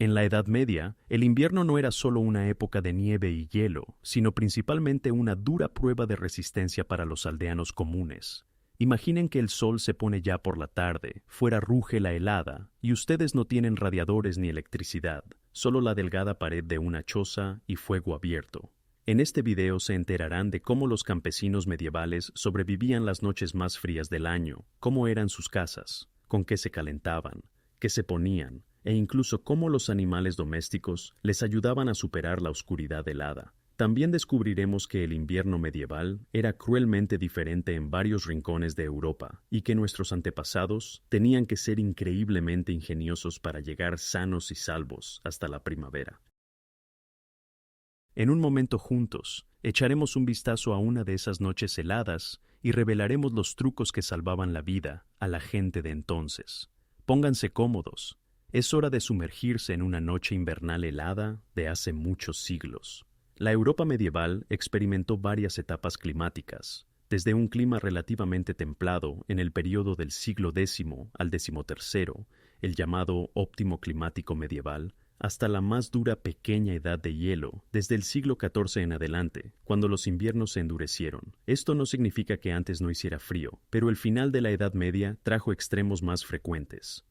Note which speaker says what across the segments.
Speaker 1: En la Edad Media, el invierno no era solo una época de nieve y hielo, sino principalmente una dura prueba de resistencia para los aldeanos comunes. Imaginen que el sol se pone ya por la tarde, fuera ruge la helada, y ustedes no tienen radiadores ni electricidad, solo la delgada pared de una choza y fuego abierto. En este video se enterarán de cómo los campesinos medievales sobrevivían las noches más frías del año, cómo eran sus casas, con qué se calentaban, qué se ponían, e incluso cómo los animales domésticos les ayudaban a superar la oscuridad helada. También descubriremos que el invierno medieval era cruelmente diferente en varios rincones de Europa y que nuestros antepasados tenían que ser increíblemente ingeniosos para llegar sanos y salvos hasta la primavera. En un momento juntos, echaremos un vistazo a una de esas noches heladas y revelaremos los trucos que salvaban la vida a la gente de entonces. Pónganse cómodos. Es hora de sumergirse en una noche invernal helada de hace muchos siglos. La Europa medieval experimentó varias etapas climáticas, desde un clima relativamente templado en el periodo del siglo X al XIII, el llamado óptimo climático medieval, hasta la más dura pequeña edad de hielo, desde el siglo XIV en adelante, cuando los inviernos se endurecieron. Esto no significa que antes no hiciera frío, pero el final de la Edad Media trajo extremos más frecuentes.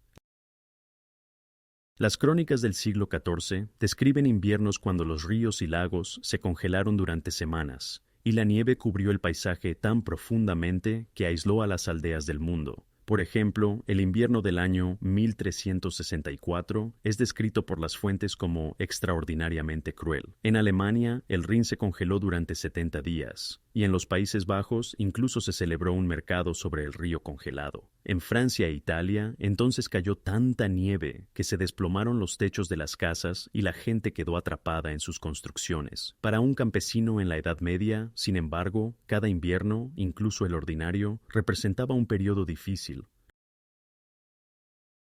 Speaker 1: Las crónicas del siglo XIV describen inviernos cuando los ríos y lagos se congelaron durante semanas, y la nieve cubrió el paisaje tan profundamente que aisló a las aldeas del mundo. Por ejemplo, el invierno del año 1364 es descrito por las fuentes como extraordinariamente cruel. En Alemania, el Rin se congeló durante 70 días, y en los Países Bajos incluso se celebró un mercado sobre el río congelado. En Francia e Italia, entonces cayó tanta nieve que se desplomaron los techos de las casas y la gente quedó atrapada en sus construcciones. Para un campesino en la Edad Media, sin embargo, cada invierno, incluso el ordinario, representaba un periodo difícil.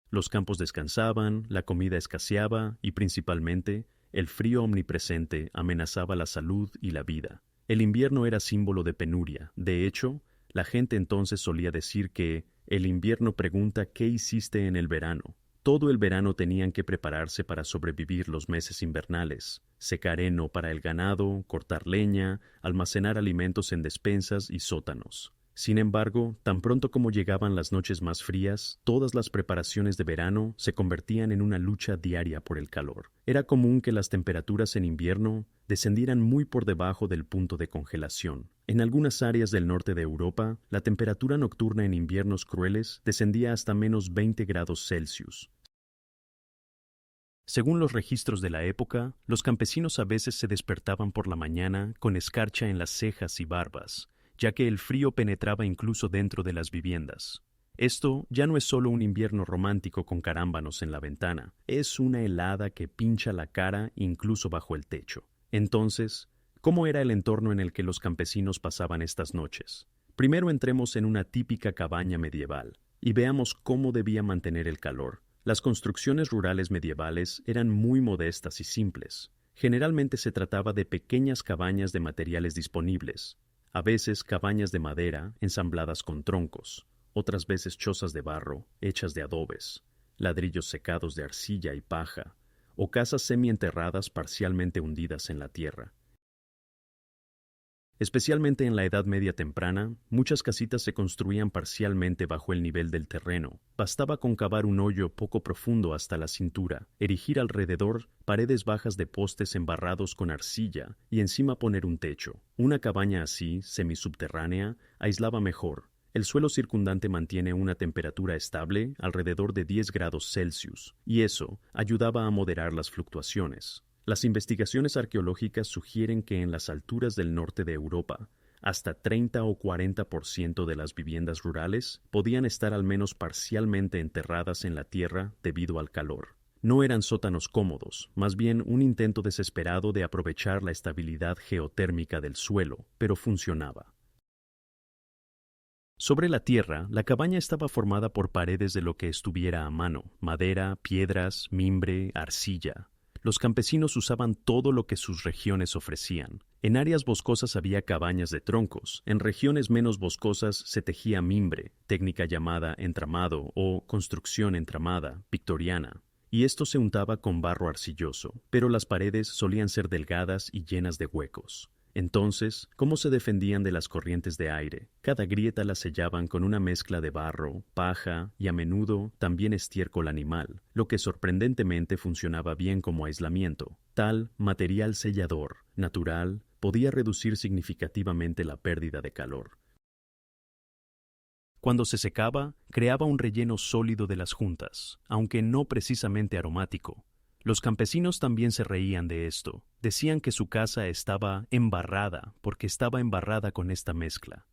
Speaker 1: Los campos descansaban, la comida escaseaba y, principalmente, el frío omnipresente amenazaba la salud y la vida. El invierno era símbolo de penuria. De hecho, la gente entonces solía decir que el invierno pregunta ¿qué hiciste en el verano? Todo el verano tenían que prepararse para sobrevivir los meses invernales, secar heno para el ganado, cortar leña, almacenar alimentos en despensas y sótanos. Sin embargo, tan pronto como llegaban las noches más frías, todas las preparaciones de verano se convertían en una lucha diaria por el calor. Era común que las temperaturas en invierno descendieran muy por debajo del punto de congelación. En algunas áreas del norte de Europa, la temperatura nocturna en inviernos crueles descendía hasta menos 20 grados Celsius. Según los registros de la época, los campesinos a veces se despertaban por la mañana con escarcha en las cejas y barbas, ya que el frío penetraba incluso dentro de las viviendas. Esto ya no es solo un invierno romántico con carámbanos en la ventana, es una helada que pincha la cara incluso bajo el techo. Entonces, ¿cómo era el entorno en el que los campesinos pasaban estas noches? Primero entremos en una típica cabaña medieval y veamos cómo debía mantener el calor. Las construcciones rurales medievales eran muy modestas y simples. Generalmente se trataba de pequeñas cabañas de materiales disponibles, a veces cabañas de madera ensambladas con troncos, otras veces chozas de barro hechas de adobes, ladrillos secados de arcilla y paja, o casas semienterradas parcialmente hundidas en la tierra. Especialmente en la Edad Media temprana, muchas casitas se construían parcialmente bajo el nivel del terreno. Bastaba con cavar un hoyo poco profundo hasta la cintura, erigir alrededor paredes bajas de postes embarrados con arcilla y encima poner un techo. Una cabaña así, semisubterránea, aislaba mejor. El suelo circundante mantiene una temperatura estable alrededor de 10 grados Celsius, y eso ayudaba a moderar las fluctuaciones. Las investigaciones arqueológicas sugieren que en las alturas del norte de Europa, hasta 30 o 40% de las viviendas rurales podían estar al menos parcialmente enterradas en la tierra debido al calor. No eran sótanos cómodos, más bien un intento desesperado de aprovechar la estabilidad geotérmica del suelo, pero funcionaba. Sobre la tierra, la cabaña estaba formada por paredes de lo que estuviera a mano: madera, piedras, mimbre, arcilla. Los campesinos usaban todo lo que sus regiones ofrecían. En áreas boscosas había cabañas de troncos. En regiones menos boscosas se tejía mimbre, técnica llamada entramado o construcción entramada, victoriana. y esto se untaba con barro arcilloso, pero las paredes solían ser delgadas y llenas de huecos. Entonces, ¿cómo se defendían de las corrientes de aire? Cada grieta la sellaban con una mezcla de barro, paja y a menudo también estiércol animal, lo que sorprendentemente funcionaba bien como aislamiento. Tal material sellador, natural, podía reducir significativamente la pérdida de calor. Cuando se secaba, creaba un relleno sólido de las juntas, aunque no precisamente aromático. Los campesinos también se reían de esto. Decían que su casa estaba embarrada porque estaba embarrada con esta mezcla.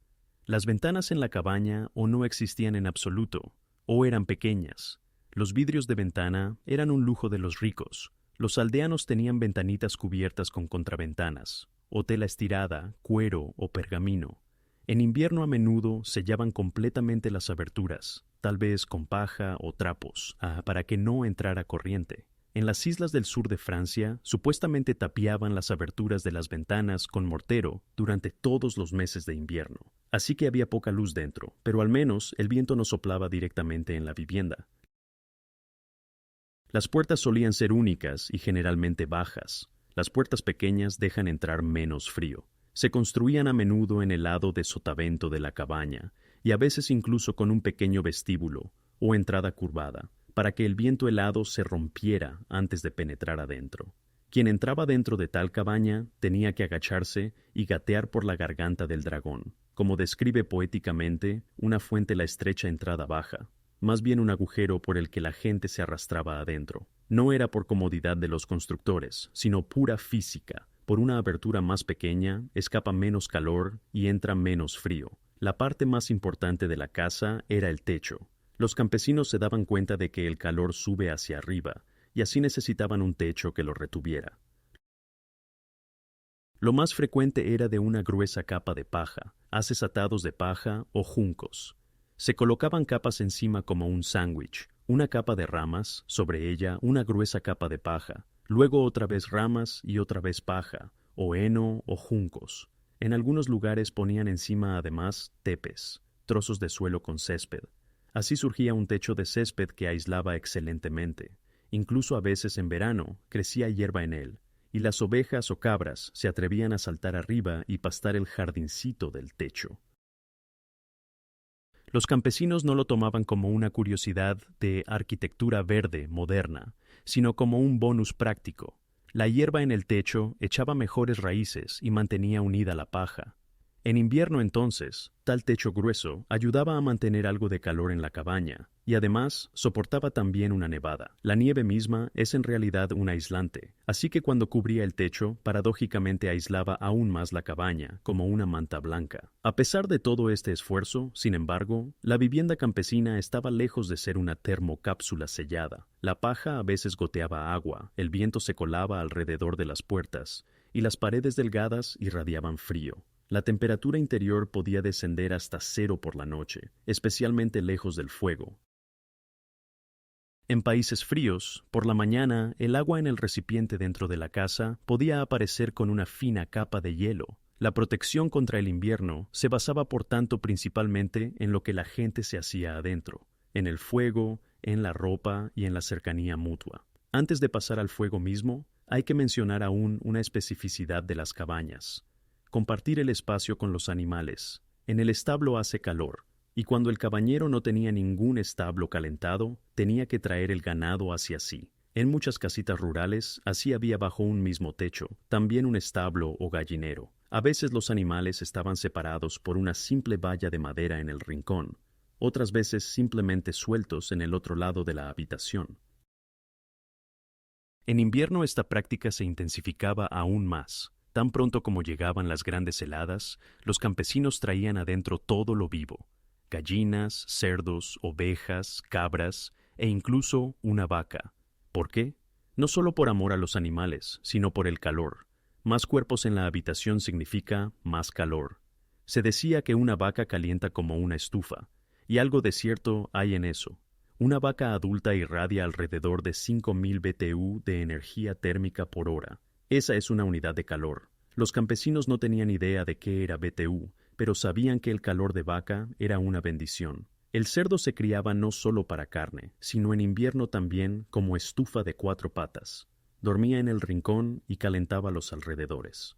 Speaker 1: Las ventanas en la cabaña o no existían en absoluto, o eran pequeñas. Los vidrios de ventana eran un lujo de los ricos. Los aldeanos tenían ventanitas cubiertas con contraventanas, o tela estirada, cuero o pergamino. En invierno a menudo sellaban completamente las aberturas, tal vez con paja o trapos, para que no entrara corriente. En las islas del sur de Francia, supuestamente tapiaban las aberturas de las ventanas con mortero durante todos los meses de invierno. Así que había poca luz dentro, pero al menos el viento no soplaba directamente en la vivienda. Las puertas solían ser únicas y generalmente bajas. Las puertas pequeñas dejan entrar menos frío. Se construían a menudo en el lado de sotavento de la cabaña, y a veces incluso con un pequeño vestíbulo o entrada curvada, para que el viento helado se rompiera antes de penetrar adentro. Quien entraba dentro de tal cabaña tenía que agacharse y gatear por la garganta del dragón, como describe poéticamente una fuente la estrecha entrada baja, más bien un agujero por el que la gente se arrastraba adentro. No era por comodidad de los constructores, sino pura física. Por una abertura más pequeña, escapa menos calor y entra menos frío. La parte más importante de la casa era el techo. Los campesinos se daban cuenta de que el calor sube hacia arriba, y así necesitaban un techo que lo retuviera. Lo más frecuente era de una gruesa capa de paja, haces atados de paja o juncos. Se colocaban capas encima como un sándwich, una capa de ramas, sobre ella una gruesa capa de paja, luego otra vez ramas y otra vez paja, o heno o juncos. En algunos lugares ponían encima además tepes, trozos de suelo con césped. Así surgía un techo de césped que aislaba excelentemente. Incluso a veces en verano crecía hierba en él, y las ovejas o cabras se atrevían a saltar arriba y pastar el jardincito del techo. Los campesinos no lo tomaban como una curiosidad de arquitectura verde moderna, sino como un bonus práctico. La hierba en el techo echaba mejores raíces y mantenía unida la paja. En invierno entonces, tal techo grueso ayudaba a mantener algo de calor en la cabaña, y además soportaba también una nevada. La nieve misma es en realidad un aislante, así que cuando cubría el techo, paradójicamente aislaba aún más la cabaña, como una manta blanca. A pesar de todo este esfuerzo, sin embargo, la vivienda campesina estaba lejos de ser una termocápsula sellada. La paja a veces goteaba agua, el viento se colaba alrededor de las puertas, y las paredes delgadas irradiaban frío. La temperatura interior podía descender hasta 0 por la noche, especialmente lejos del fuego. En países fríos, por la mañana, el agua en el recipiente dentro de la casa podía aparecer con una fina capa de hielo. La protección contra el invierno se basaba por tanto principalmente en lo que la gente se hacía adentro, en el fuego, en la ropa y en la cercanía mutua. Antes de pasar al fuego mismo, hay que mencionar aún una especificidad de las cabañas. Compartir el espacio con los animales. En el establo hace calor, y cuando el cabañero no tenía ningún establo calentado, tenía que traer el ganado hacia sí. En muchas casitas rurales, así había bajo un mismo techo, también un establo o gallinero. A veces los animales estaban separados por una simple valla de madera en el rincón, otras veces simplemente sueltos en el otro lado de la habitación. En invierno esta práctica se intensificaba aún más. Tan pronto como llegaban las grandes heladas, los campesinos traían adentro todo lo vivo: gallinas, cerdos, ovejas, cabras e incluso una vaca. ¿Por qué? No solo por amor a los animales, sino por el calor. Más cuerpos en la habitación significa más calor. Se decía que una vaca calienta como una estufa, y algo de cierto hay en eso. Una vaca adulta irradia alrededor de 5.000 BTU de energía térmica por hora. Esa es una unidad de calor. Los campesinos no tenían idea de qué era BTU, pero sabían que el calor de vaca era una bendición. El cerdo se criaba no solo para carne, sino en invierno también como estufa de 4 patas. Dormía en el rincón y calentaba los alrededores.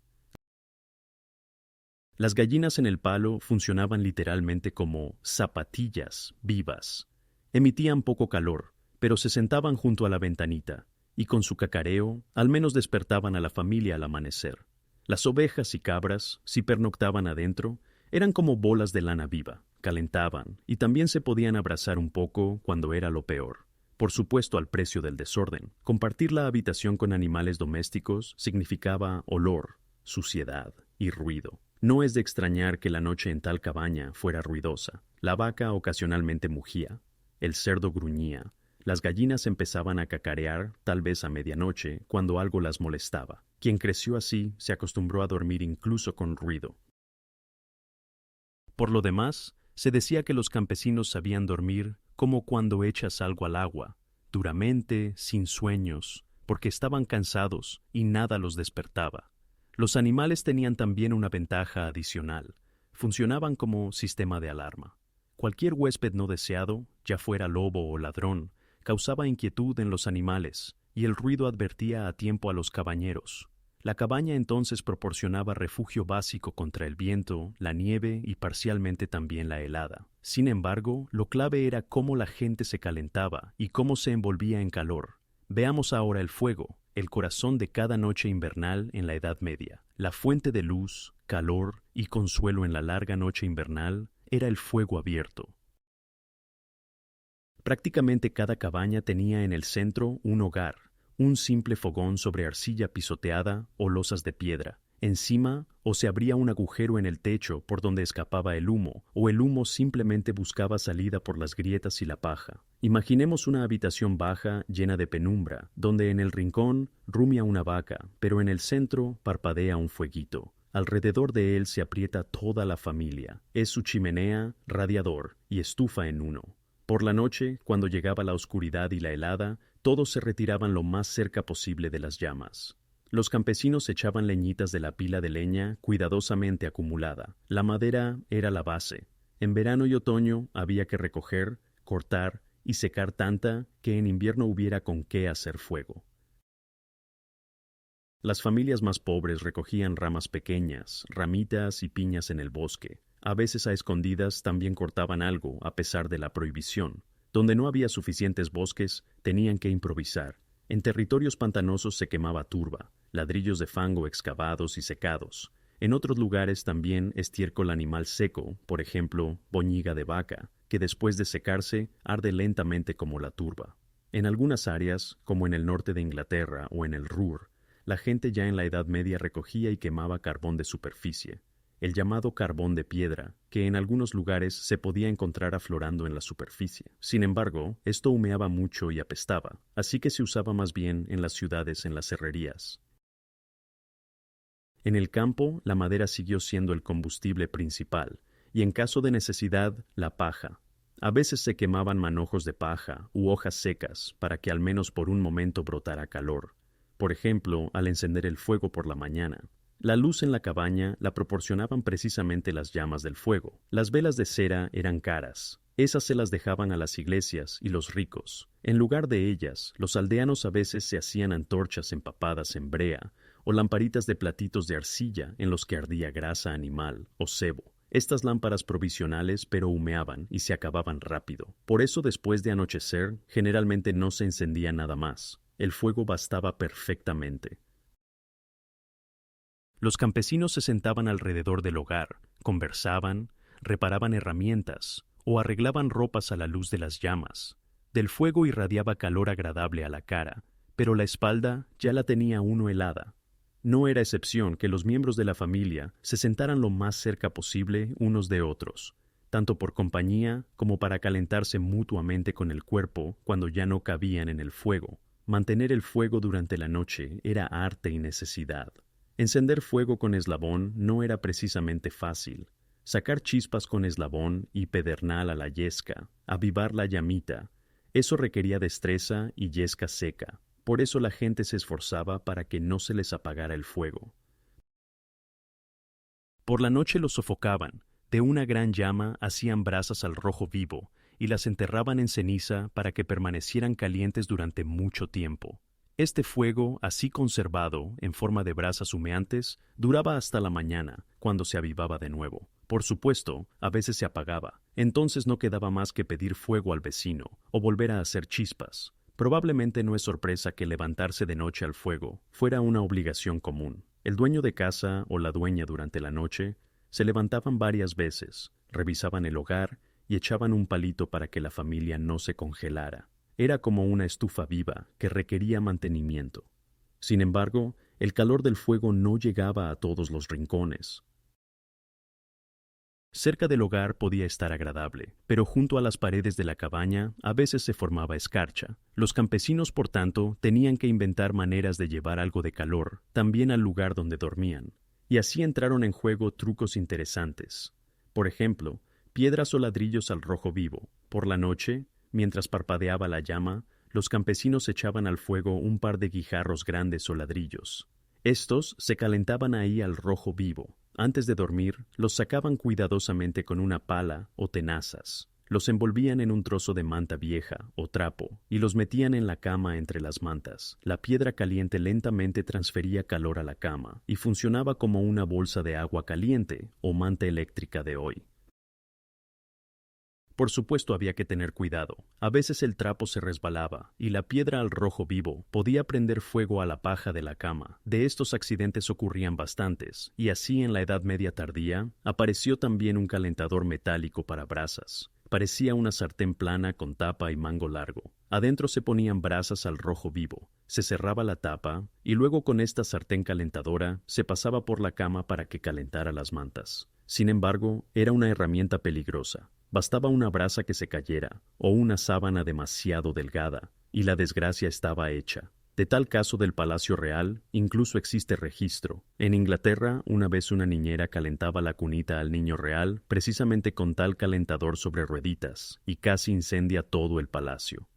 Speaker 1: Las gallinas en el palo funcionaban literalmente como zapatillas vivas. Emitían poco calor, pero se sentaban junto a la ventanita, y con su cacareo al menos despertaban a la familia al amanecer. Las ovejas y cabras, si pernoctaban adentro, eran como bolas de lana viva, calentaban, y también se podían abrazar un poco cuando era lo peor. Por supuesto, al precio del desorden. Compartir la habitación con animales domésticos significaba olor, suciedad y ruido. No es de extrañar que la noche en tal cabaña fuera ruidosa. La vaca ocasionalmente mugía, el cerdo gruñía, las gallinas empezaban a cacarear tal vez a medianoche cuando algo las molestaba. Quien creció así se acostumbró a dormir incluso con ruido. Por lo demás, se decía que los campesinos sabían dormir como cuando echas algo al agua, duramente, sin sueños, porque estaban cansados y nada los despertaba. Los animales tenían también una ventaja adicional. Funcionaban como sistema de alarma. Cualquier huésped no deseado, ya fuera lobo o ladrón, causaba inquietud en los animales, y el ruido advertía a tiempo a los cabañeros. La cabaña entonces proporcionaba refugio básico contra el viento, la nieve y parcialmente también la helada. Sin embargo, lo clave era cómo la gente se calentaba y cómo se envolvía en calor. Veamos ahora el fuego, el corazón de cada noche invernal en la Edad Media. La fuente de luz, calor y consuelo en la larga noche invernal era el fuego abierto. Prácticamente cada cabaña tenía en el centro un hogar, un simple fogón sobre arcilla pisoteada o losas de piedra. Encima, o se abría un agujero en el techo por donde escapaba el humo, o el humo simplemente buscaba salida por las grietas y la paja. Imaginemos una habitación baja, llena de penumbra, donde en el rincón rumia una vaca, pero en el centro parpadea un fueguito. Alrededor de él se aprieta toda la familia. Es su chimenea, radiador y estufa en uno. Por la noche, cuando llegaba la oscuridad y la helada, todos se retiraban lo más cerca posible de las llamas. Los campesinos echaban leñitas de la pila de leña cuidadosamente acumulada. La madera era la base. En verano y otoño había que recoger, cortar y secar tanta que en invierno hubiera con qué hacer fuego. Las familias más pobres recogían ramas pequeñas, ramitas y piñas en el bosque. A veces a escondidas también cortaban algo a pesar de la prohibición. Donde no había suficientes bosques, tenían que improvisar. En territorios pantanosos se quemaba turba, ladrillos de fango excavados y secados. En otros lugares también estiércol animal seco, por ejemplo, boñiga de vaca, que después de secarse arde lentamente como la turba. En algunas áreas, como en el norte de Inglaterra o en el Ruhr, la gente ya en la Edad Media recogía y quemaba carbón de superficie, el llamado carbón de piedra, que en algunos lugares se podía encontrar aflorando en la superficie. Sin embargo, esto humeaba mucho y apestaba, así que se usaba más bien en las ciudades en las herrerías. En el campo, la madera siguió siendo el combustible principal, y en caso de necesidad, la paja. A veces se quemaban manojos de paja u hojas secas para que al menos por un momento brotara calor. Por ejemplo, al encender el fuego por la mañana. La luz en la cabaña la proporcionaban precisamente las llamas del fuego. Las velas de cera eran caras. Esas se las dejaban a las iglesias y los ricos. En lugar de ellas, los aldeanos a veces se hacían antorchas empapadas en brea o lamparitas de platitos de arcilla en los que ardía grasa animal o sebo. Estas lámparas provisionales pero humeaban y se acababan rápido. Por eso después de anochecer, generalmente no se encendía nada más. El fuego bastaba perfectamente. Los campesinos se sentaban alrededor del hogar, conversaban, reparaban herramientas o arreglaban ropas a la luz de las llamas. Del fuego irradiaba calor agradable a la cara, pero la espalda ya la tenía uno helada. No era excepción que los miembros de la familia se sentaran lo más cerca posible unos de otros, tanto por compañía como para calentarse mutuamente con el cuerpo cuando ya no cabían en el fuego. Mantener el fuego durante la noche era arte y necesidad. Encender fuego con eslabón no era precisamente fácil. Sacar chispas con eslabón y pedernal a la yesca, avivar la llamita, eso requería destreza y yesca seca. Por eso la gente se esforzaba para que no se les apagara el fuego. Por la noche lo sofocaban. De una gran llama hacían brasas al rojo vivo y las enterraban en ceniza para que permanecieran calientes durante mucho tiempo. Este fuego, así conservado, en forma de brasas humeantes, duraba hasta la mañana, cuando se avivaba de nuevo. Por supuesto, a veces se apagaba. Entonces no quedaba más que pedir fuego al vecino, o volver a hacer chispas. Probablemente no es sorpresa que levantarse de noche al fuego fuera una obligación común. El dueño de casa o la dueña durante la noche se levantaban varias veces, revisaban el hogar y echaban un palito para que la familia no se congelara. Era como una estufa viva que requería mantenimiento. Sin embargo, el calor del fuego no llegaba a todos los rincones. Cerca del hogar podía estar agradable, pero junto a las paredes de la cabaña a veces se formaba escarcha. Los campesinos, por tanto, tenían que inventar maneras de llevar algo de calor también al lugar donde dormían, y así entraron en juego trucos interesantes. Por ejemplo, piedras o ladrillos al rojo vivo. Por la noche, mientras parpadeaba la llama, los campesinos echaban al fuego un par de guijarros grandes o ladrillos. Estos se calentaban ahí al rojo vivo. Antes de dormir, los sacaban cuidadosamente con una pala o tenazas. Los envolvían en un trozo de manta vieja o trapo y los metían en la cama entre las mantas. La piedra caliente lentamente transfería calor a la cama y funcionaba como una bolsa de agua caliente o manta eléctrica de hoy. Por supuesto había que tener cuidado. A veces el trapo se resbalaba y la piedra al rojo vivo podía prender fuego a la paja de la cama. De estos accidentes ocurrían bastantes, y así en la Edad Media tardía apareció también un calentador metálico para brasas. Parecía una sartén plana con tapa y mango largo. Adentro se ponían brasas al rojo vivo, se cerraba la tapa y luego con esta sartén calentadora se pasaba por la cama para que calentara las mantas. Sin embargo, era una herramienta peligrosa. Bastaba una brasa que se cayera, o una sábana demasiado delgada, y la desgracia estaba hecha. De tal caso del Palacio Real, incluso existe registro. En Inglaterra, una vez una niñera calentaba la cunita al niño real, precisamente con tal calentador sobre rueditas, y casi incendia todo el palacio.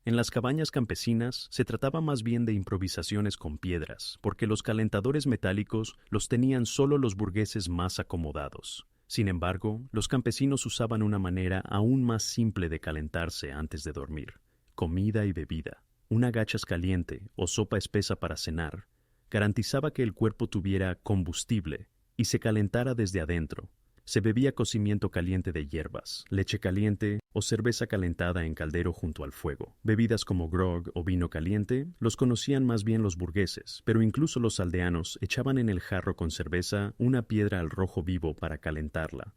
Speaker 1: En las cabañas campesinas se trataba más bien de improvisaciones con piedras, porque los calentadores metálicos los tenían solo los burgueses más acomodados. Sin embargo, los campesinos usaban una manera aún más simple de calentarse antes de dormir: comida y bebida. Una gachas caliente o sopa espesa para cenar garantizaba que el cuerpo tuviera combustible y se calentara desde adentro. Se bebía cocimiento caliente de hierbas, leche caliente o cerveza calentada en caldero junto al fuego. Bebidas como grog o vino caliente los conocían más bien los burgueses, pero incluso los aldeanos echaban en el jarro con cerveza una piedra al rojo vivo para calentarla.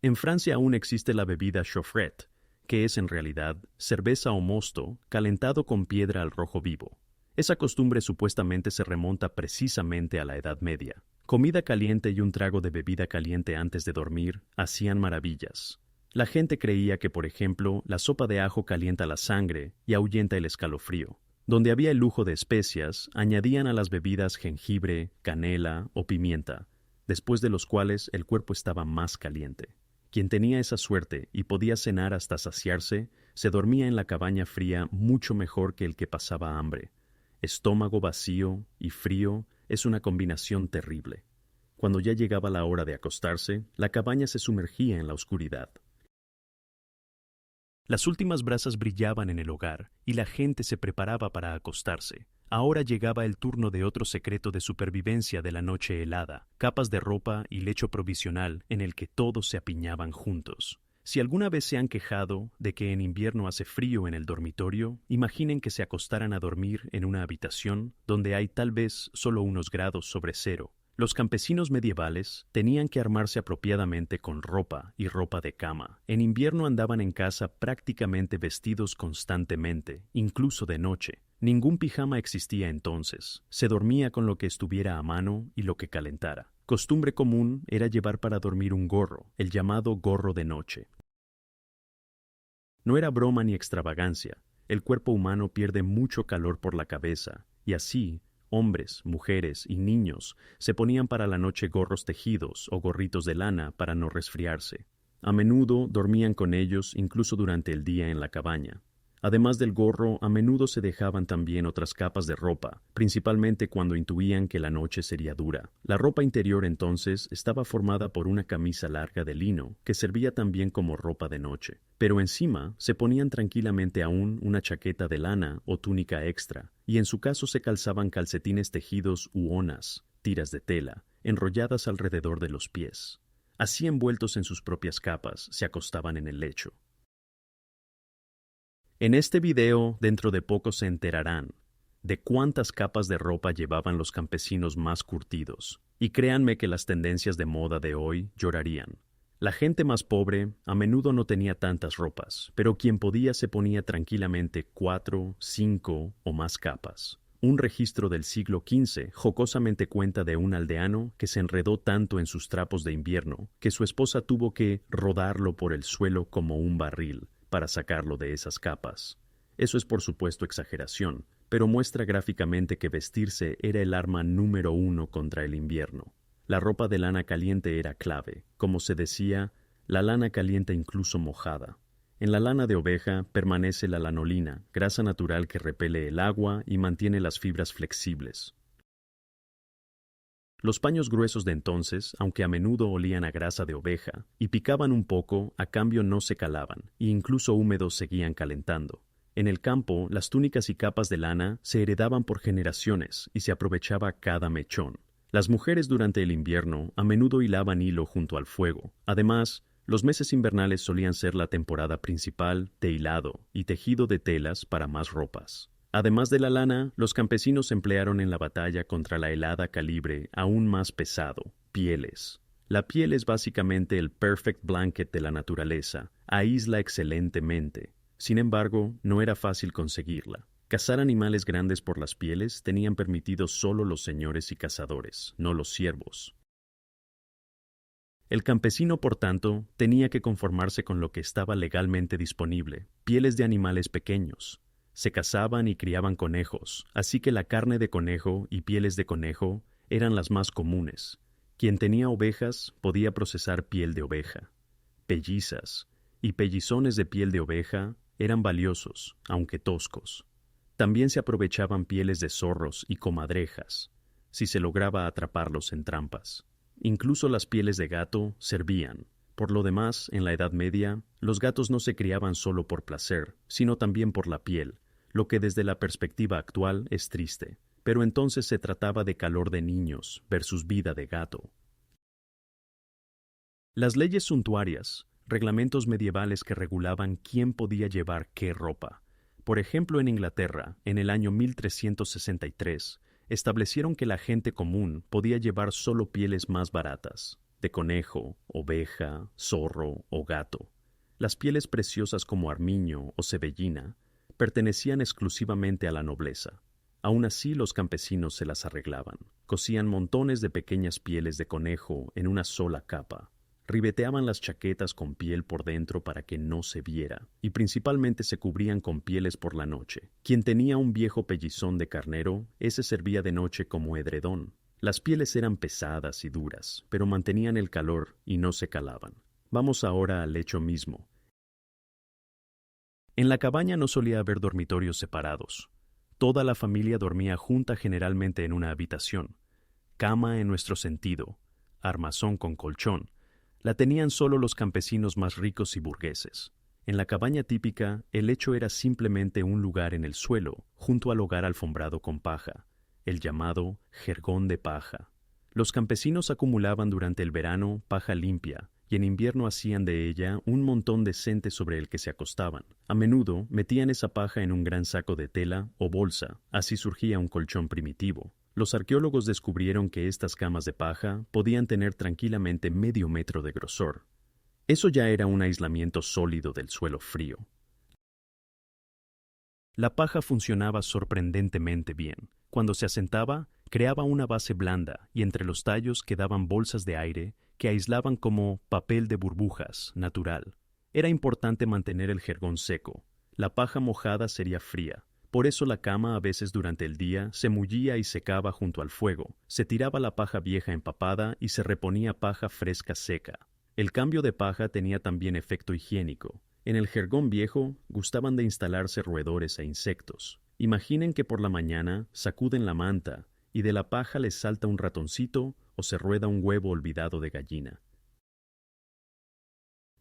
Speaker 1: En Francia aún existe la bebida chaufrette, que es en realidad cerveza o mosto calentado con piedra al rojo vivo. Esa costumbre supuestamente se remonta precisamente a la Edad Media. Comida caliente y un trago de bebida caliente antes de dormir hacían maravillas. La gente creía que, por ejemplo, la sopa de ajo calienta la sangre y ahuyenta el escalofrío. Donde había el lujo de especias, añadían a las bebidas jengibre, canela o pimienta, después de los cuales el cuerpo estaba más caliente. Quien tenía esa suerte y podía cenar hasta saciarse, se dormía en la cabaña fría mucho mejor que el que pasaba hambre. Estómago vacío y frío es una combinación terrible. Cuando ya llegaba la hora de acostarse, la cabaña se sumergía en la oscuridad. Las últimas brasas brillaban en el hogar y la gente se preparaba para acostarse. Ahora llegaba el turno de otro secreto de supervivencia de la noche helada: capas de ropa y lecho provisional en el que todos se apiñaban juntos. Si alguna vez se han quejado de que en invierno hace frío en el dormitorio, imaginen que se acostaran a dormir en una habitación donde hay tal vez solo unos grados sobre cero. Los campesinos medievales tenían que armarse apropiadamente con ropa y ropa de cama. En invierno andaban en casa prácticamente vestidos constantemente, incluso de noche. Ningún pijama existía entonces. Se dormía con lo que estuviera a mano y lo que calentara. Costumbre común era llevar para dormir un gorro, el llamado gorro de noche. No era broma ni extravagancia. El cuerpo humano pierde mucho calor por la cabeza, y así, hombres, mujeres y niños se ponían para la noche gorros tejidos o gorritos de lana para no resfriarse. A menudo dormían con ellos incluso durante el día en la cabaña. Además del gorro, a menudo se dejaban también otras capas de ropa, principalmente cuando intuían que la noche sería dura. La ropa interior entonces estaba formada por una camisa larga de lino, que servía también como ropa de noche. Pero encima se ponían tranquilamente aún una chaqueta de lana o túnica extra, y en su caso se calzaban calcetines tejidos u onas, tiras de tela, enrolladas alrededor de los pies. Así envueltos en sus propias capas, se acostaban en el lecho. En este video, dentro de poco se enterarán de cuántas capas de ropa llevaban los campesinos más curtidos. Y créanme que las tendencias de moda de hoy llorarían. La gente más pobre a menudo no tenía tantas ropas, pero quien podía se ponía tranquilamente 4, 5 o más capas. Un registro del siglo XV jocosamente cuenta de un aldeano que se enredó tanto en sus trapos de invierno que su esposa tuvo que rodarlo por el suelo como un barril para sacarlo de esas capas. Eso es por supuesto exageración, pero muestra gráficamente que vestirse era el arma número 1 contra el invierno. La ropa de lana caliente era clave. Como se decía, la lana calienta incluso mojada. En la lana de oveja permanece la lanolina, grasa natural que repele el agua y mantiene las fibras flexibles. Los paños gruesos de entonces, aunque a menudo olían a grasa de oveja y picaban un poco, a cambio no se calaban, e incluso húmedos seguían calentando. En el campo, las túnicas y capas de lana se heredaban por generaciones y se aprovechaba cada mechón. Las mujeres durante el invierno a menudo hilaban hilo junto al fuego. Además, los meses invernales solían ser la temporada principal de hilado y tejido de telas para más ropas. Además de la lana, los campesinos emplearon en la batalla contra la helada calibre aún más pesado, pieles. La piel es básicamente el perfect blanket de la naturaleza, aísla excelentemente. Sin embargo, no era fácil conseguirla. Cazar animales grandes por las pieles tenían permitido solo los señores y cazadores, no los siervos. El campesino, por tanto, tenía que conformarse con lo que estaba legalmente disponible, pieles de animales pequeños. Se cazaban y criaban conejos, así que la carne de conejo y pieles de conejo eran las más comunes. Quien tenía ovejas podía procesar piel de oveja. Pellizas y pellizones de piel de oveja eran valiosos, aunque toscos. También se aprovechaban pieles de zorros y comadrejas, si se lograba atraparlos en trampas. Incluso las pieles de gato servían. Por lo demás, en la Edad Media, los gatos no se criaban solo por placer, sino también por la piel, lo que desde la perspectiva actual es triste. Pero entonces se trataba de calor de niños versus vida de gato. Las leyes suntuarias, reglamentos medievales que regulaban quién podía llevar qué ropa. Por ejemplo, en Inglaterra, en el año 1363, establecieron que la gente común podía llevar solo pieles más baratas, de conejo, oveja, zorro o gato. Las pieles preciosas como armiño o cebellina pertenecían exclusivamente a la nobleza. Aún así, los campesinos se las arreglaban. Cosían montones de pequeñas pieles de conejo en una sola capa. Ribeteaban las chaquetas con piel por dentro para que no se viera, y principalmente se cubrían con pieles por la noche. Quien tenía un viejo pellizón de carnero, ese servía de noche como edredón. Las pieles eran pesadas y duras, pero mantenían el calor y no se calaban. Vamos ahora al hecho mismo. En la cabaña no solía haber dormitorios separados. Toda la familia dormía junta generalmente en una habitación. Cama en nuestro sentido, armazón con colchón, la tenían solo los campesinos más ricos y burgueses. En la cabaña típica, el lecho era simplemente un lugar en el suelo, junto al hogar alfombrado con paja, el llamado jergón de paja. Los campesinos acumulaban durante el verano paja limpia, y en invierno hacían de ella un montón decente sobre el que se acostaban. A menudo metían esa paja en un gran saco de tela o bolsa, así surgía un colchón primitivo. Los arqueólogos descubrieron que estas camas de paja podían tener tranquilamente medio metro de grosor. Eso ya era un aislamiento sólido del suelo frío. La paja funcionaba sorprendentemente bien. Cuando se asentaba, creaba una base blanda y entre los tallos quedaban bolsas de aire que aislaban como papel de burbujas natural. Era importante mantener el jergón seco. La paja mojada sería fría. Por eso la cama a veces durante el día se mullía y secaba junto al fuego. Se tiraba la paja vieja empapada y se reponía paja fresca seca. El cambio de paja tenía también efecto higiénico. En el jergón viejo gustaban de instalarse roedores e insectos. Imaginen que por la mañana sacuden la manta y de la paja les salta un ratoncito o se rueda un huevo olvidado de gallina.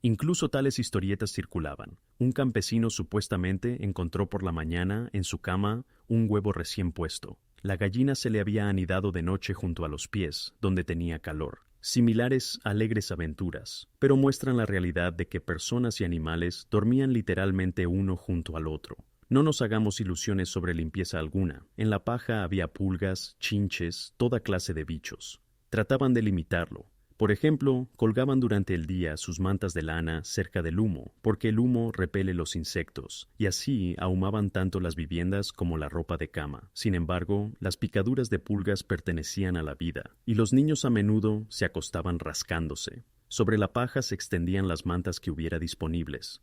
Speaker 1: Incluso tales historietas circulaban. Un campesino supuestamente encontró por la mañana en su cama un huevo recién puesto. La gallina se le había anidado de noche junto a los pies, donde tenía calor. Similares alegres aventuras, pero muestran la realidad de que personas y animales dormían literalmente uno junto al otro. No nos hagamos ilusiones sobre limpieza alguna. En la paja había pulgas, chinches, toda clase de bichos. Trataban de limitarlo. Por ejemplo, colgaban durante el día sus mantas de lana cerca del humo, porque el humo repele los insectos, y así ahumaban tanto las viviendas como la ropa de cama. Sin embargo, las picaduras de pulgas pertenecían a la vida, y los niños a menudo se acostaban rascándose. Sobre la paja se extendían las mantas que hubiera disponibles.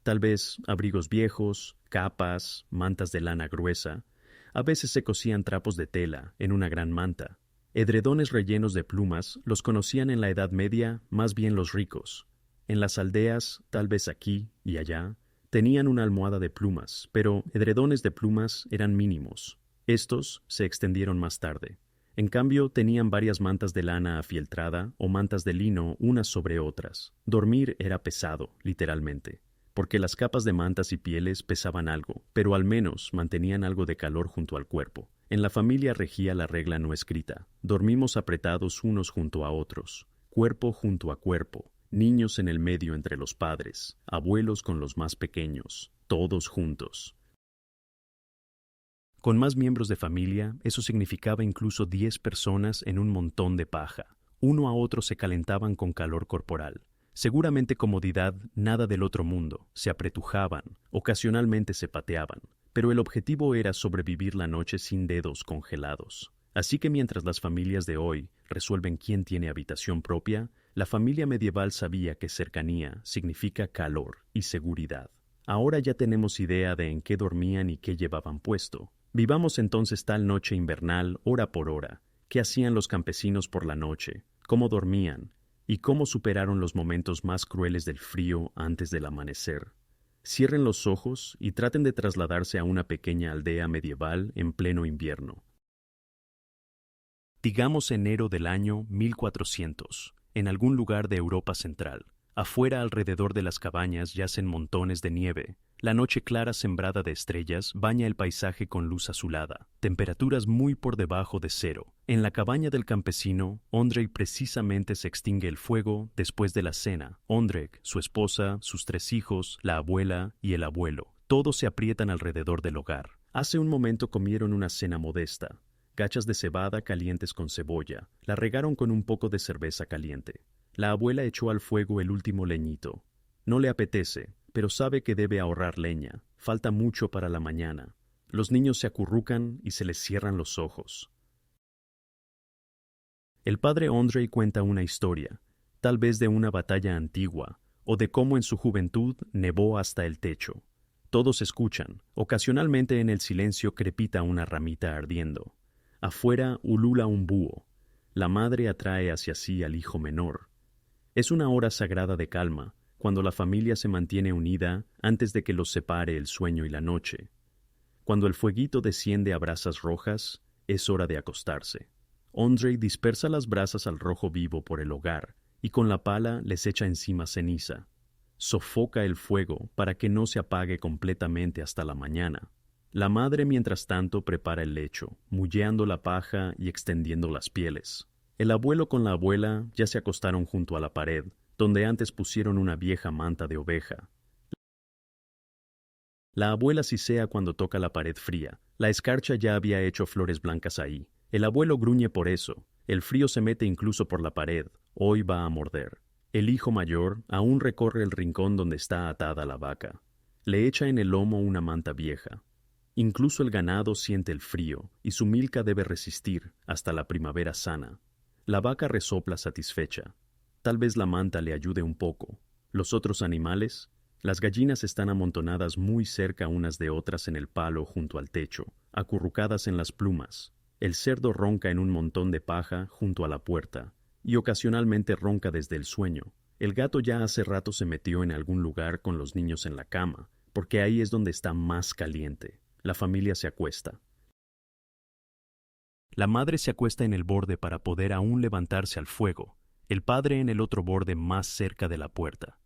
Speaker 1: Tal vez abrigos viejos, capas, mantas de lana gruesa. A veces se cosían trapos de tela en una gran manta. Edredones rellenos de plumas los conocían en la Edad Media más bien los ricos. En las aldeas, tal vez aquí y allá, tenían una almohada de plumas, pero edredones de plumas eran mínimos. Estos se extendieron más tarde. En cambio, tenían varias mantas de lana afieltrada o mantas de lino unas sobre otras. Dormir era pesado, literalmente, porque las capas de mantas y pieles pesaban algo, pero al menos mantenían algo de calor junto al cuerpo. En la familia regía la regla no escrita. Dormimos apretados unos junto a otros, cuerpo junto a cuerpo, niños en el medio entre los padres, abuelos con los más pequeños, todos juntos. Con más miembros de familia, eso significaba incluso 10 personas en un montón de paja. Uno a otro se calentaban con calor corporal. Seguramente comodidad, nada del otro mundo. Se apretujaban, ocasionalmente se pateaban. Pero el objetivo era sobrevivir la noche sin dedos congelados. Así que mientras las familias de hoy resuelven quién tiene habitación propia, la familia medieval sabía que cercanía significa calor y seguridad. Ahora ya tenemos idea de en qué dormían y qué llevaban puesto. Vivamos entonces tal noche invernal hora por hora. ¿Qué hacían los campesinos por la noche? ¿Cómo dormían? ¿Y cómo superaron los momentos más crueles del frío antes del amanecer? Cierren los ojos y traten de trasladarse a una pequeña aldea medieval en pleno invierno. Digamos enero del año 1400, en algún lugar de Europa Central. Afuera, alrededor de las cabañas, yacen montones de nieve. La noche clara sembrada de estrellas baña el paisaje con luz azulada. Temperaturas muy por debajo de cero. En la cabaña del campesino, Ondrej precisamente se extingue el fuego después de la cena. Ondrej, su esposa, sus 3 hijos, la abuela y el abuelo. Todos se aprietan alrededor del hogar. Hace un momento comieron una cena modesta. Gachas de cebada calientes con cebolla. La regaron con un poco de cerveza caliente. La abuela echó al fuego el último leñito. No le apetece, pero sabe que debe ahorrar leña. Falta mucho para la mañana. Los niños se acurrucan y se les cierran los ojos. El padre Ondrej cuenta una historia, tal vez de una batalla antigua, o de cómo en su juventud nevó hasta el techo. Todos escuchan. Ocasionalmente en el silencio crepita una ramita ardiendo. Afuera ulula un búho. La madre atrae hacia sí al hijo menor. Es una hora sagrada de calma, cuando la familia se mantiene unida antes de que los separe el sueño y la noche. Cuando el fueguito desciende a brasas rojas, es hora de acostarse. Ondrej dispersa las brasas al rojo vivo por el hogar y con la pala les echa encima ceniza. Sofoca el fuego para que no se apague completamente hasta la mañana. La madre, mientras tanto, prepara el lecho, mulleando la paja y extendiendo las pieles. El abuelo con la abuela ya se acostaron junto a la pared, donde antes pusieron una vieja manta de oveja. La abuela sisea cuando toca la pared fría. La escarcha ya había hecho flores blancas ahí. El abuelo gruñe por eso. El frío se mete incluso por la pared. Hoy va a morder. El hijo mayor aún recorre el rincón donde está atada la vaca. Le echa en el lomo una manta vieja. Incluso el ganado siente el frío, y su milca debe resistir hasta la primavera sana. La vaca resopla satisfecha. Tal vez la manta le ayude un poco. Los otros animales, las gallinas están amontonadas muy cerca unas de otras en el palo junto al techo, acurrucadas en las plumas. El cerdo ronca en un montón de paja junto a la puerta, y ocasionalmente ronca desde el sueño. El gato ya hace rato se metió en algún lugar con los niños en la cama, porque ahí es donde está más caliente. La familia se acuesta. La madre se acuesta en el borde para poder aún levantarse al fuego, el padre en el otro borde más cerca de la puerta.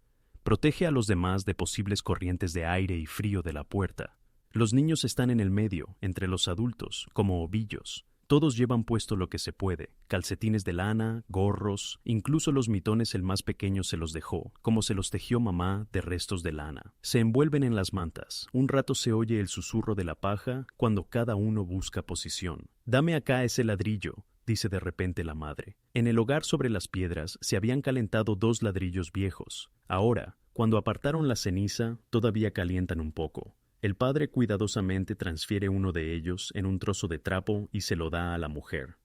Speaker 1: Protege a los demás de posibles corrientes de aire y frío de la puerta. Los niños están en el medio, entre los adultos, como ovillos. Todos llevan puesto lo que se puede, calcetines de lana, gorros, incluso los mitones el más pequeño se los dejó, como se los tejió mamá de restos de lana. Se envuelven en las mantas. Un rato se oye el susurro de la paja cuando cada uno busca posición. «Dame acá ese ladrillo», dice de repente la madre. En el hogar sobre las piedras se habían calentado 2 ladrillos viejos. Ahora, cuando apartaron la ceniza, todavía calientan un poco. El padre cuidadosamente transfiere uno de ellos en un trozo de trapo y se lo da a la mujer.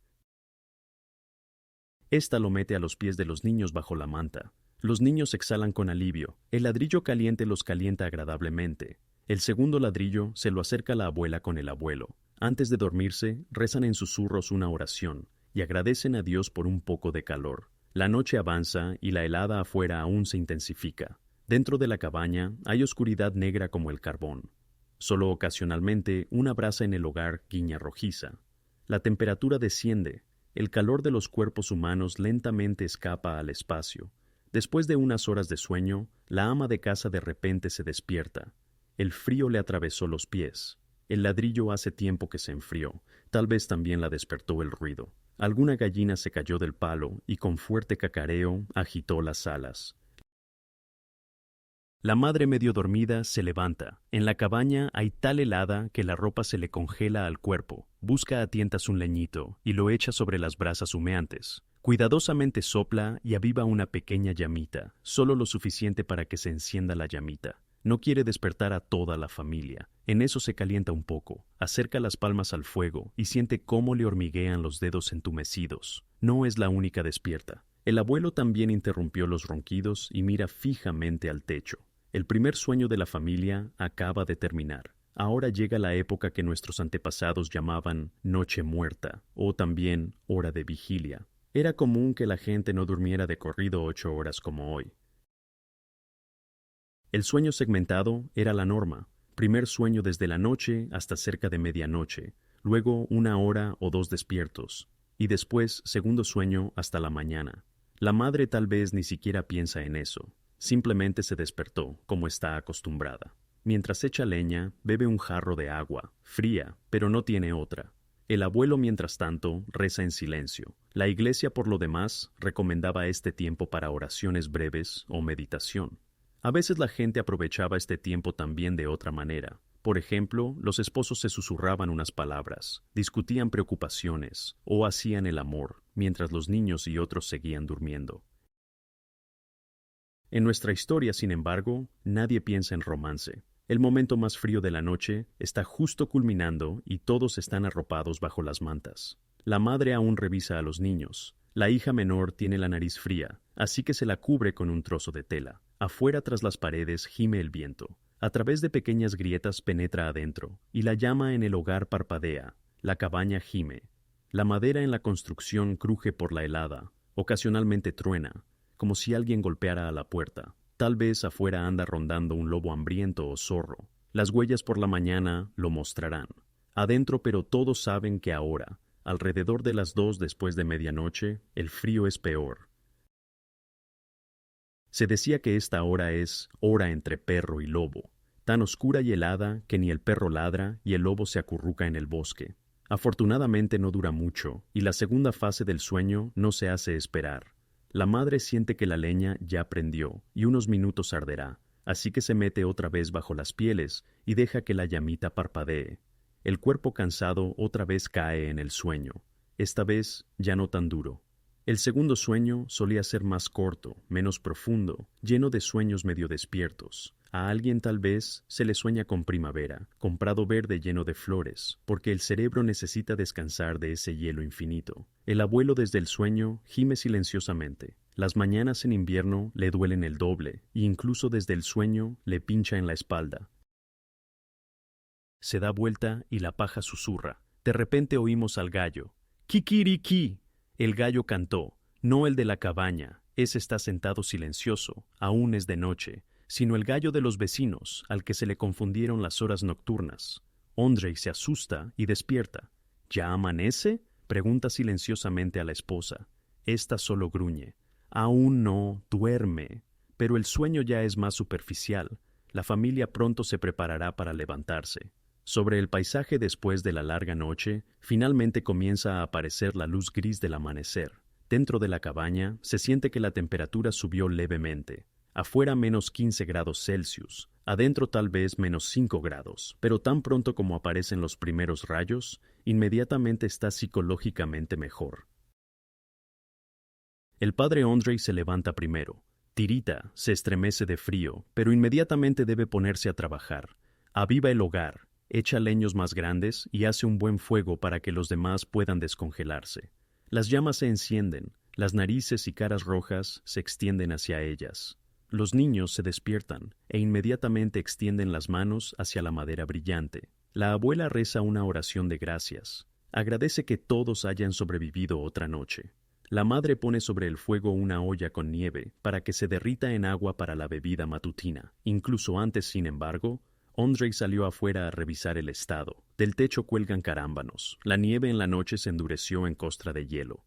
Speaker 1: Esta lo mete a los pies de los niños bajo la manta. Los niños exhalan con alivio. El ladrillo caliente los calienta agradablemente. El segundo ladrillo se lo acerca la abuela con el abuelo. Antes de dormirse, rezan en susurros una oración y agradecen a Dios por un poco de calor. La noche avanza y la helada afuera aún se intensifica. Dentro de la cabaña hay oscuridad negra como el carbón. Solo ocasionalmente una brasa en el hogar guiña rojiza. La temperatura desciende. El calor de los cuerpos humanos lentamente escapa al espacio. Después de unas horas de sueño, la ama de casa de repente se despierta. El frío le atravesó los pies. El ladrillo hace tiempo que se enfrió. Tal vez también la despertó el ruido. Alguna gallina se cayó del palo y con fuerte cacareo agitó las alas. La madre medio dormida se levanta. En la cabaña hay tal helada que la ropa se le congela al cuerpo. Busca a tientas un leñito y lo echa sobre las brasas humeantes. Cuidadosamente sopla y aviva una pequeña llamita, solo lo suficiente para que se encienda la llamita. No quiere despertar a toda la familia. En eso se calienta un poco, acerca las palmas al fuego y siente cómo le hormiguean los dedos entumecidos. No es la única despierta. El abuelo también interrumpió los ronquidos y mira fijamente al techo. El primer sueño de la familia acaba de terminar. Ahora llega la época que nuestros antepasados llamaban Noche Muerta o también hora de vigilia. Era común que la gente no durmiera de corrido 8 horas como hoy. El sueño segmentado era la norma. Primer sueño desde la noche hasta cerca de medianoche, luego 1 hora o 2 despiertos, y después segundo sueño hasta la mañana. La madre tal vez ni siquiera piensa en eso. Simplemente se despertó, como está acostumbrada. Mientras echa leña, bebe un jarro de agua, fría, pero no tiene otra. El abuelo, mientras tanto, reza en silencio. La iglesia, por lo demás, recomendaba este tiempo para oraciones breves o meditación. A veces la gente aprovechaba este tiempo también de otra manera. Por ejemplo, los esposos se susurraban unas palabras, discutían preocupaciones o hacían el amor, mientras los niños y otros seguían durmiendo. En nuestra historia, sin embargo, nadie piensa en romance. El momento más frío de la noche está justo culminando y todos están arropados bajo las mantas. La madre aún revisa a los niños. La hija menor tiene la nariz fría, así que se la cubre con un trozo de tela. Afuera, tras las paredes, gime el viento. A través de pequeñas grietas penetra adentro, y la llama en el hogar parpadea. La cabaña gime. La madera en la construcción cruje por la helada. Ocasionalmente truena, como si alguien golpeara a la puerta. Tal vez afuera anda rondando un lobo hambriento o zorro. Las huellas por la mañana lo mostrarán. Adentro, pero todos saben que ahora, alrededor de las 2 después de medianoche, el frío es peor. Se decía que esta hora es hora entre perro y lobo, tan oscura y helada que ni el perro ladra y el lobo se acurruca en el bosque. Afortunadamente no dura mucho, y la segunda fase del sueño no se hace esperar. La madre siente que la leña ya prendió y unos minutos arderá, así que se mete otra vez bajo las pieles y deja que la llamita parpadee. El cuerpo cansado otra vez cae en el sueño, esta vez ya no tan duro. El segundo sueño solía ser más corto, menos profundo, lleno de sueños medio despiertos. A alguien tal vez se le sueña con primavera, con prado verde lleno de flores, porque el cerebro necesita descansar de ese hielo infinito. El abuelo desde el sueño gime silenciosamente. Las mañanas en invierno le duelen el doble, e incluso desde el sueño le pincha en la espalda. Se da vuelta y la paja susurra. De repente oímos al gallo. ¡Kikiriki! El gallo cantó, no el de la cabaña, Ese está sentado silencioso, aún es de noche, sino el gallo de los vecinos, al que se le confundieron las horas nocturnas. Ondrej se asusta y despierta. ¿Ya amanece?, pregunta silenciosamente a la esposa. Esta solo gruñe. Aún no, duerme. Pero el sueño ya es más superficial. La familia pronto se preparará para levantarse. Sobre el paisaje después de la larga noche, finalmente comienza a aparecer la luz gris del amanecer. Dentro de la cabaña se siente que la temperatura subió levemente. Afuera -15 °C, adentro tal vez -5 grados, pero tan pronto como aparecen los primeros rayos, inmediatamente está psicológicamente mejor. El padre Ondrej se levanta primero. Tirita, se estremece de frío, pero inmediatamente debe ponerse a trabajar. Aviva el hogar, echa leños más grandes y hace un buen fuego para que los demás puedan descongelarse. Las llamas se encienden, las narices y caras rojas se extienden hacia ellas. Los niños se despiertan e inmediatamente extienden las manos hacia la madera brillante. La abuela reza una oración de gracias. Agradece que todos hayan sobrevivido otra noche. La madre pone sobre el fuego una olla con nieve para que se derrita en agua para la bebida matutina. Incluso antes, sin embargo, Ondrej salió afuera a revisar el estado. Del techo cuelgan carámbanos. La nieve en la noche se endureció en costra de hielo.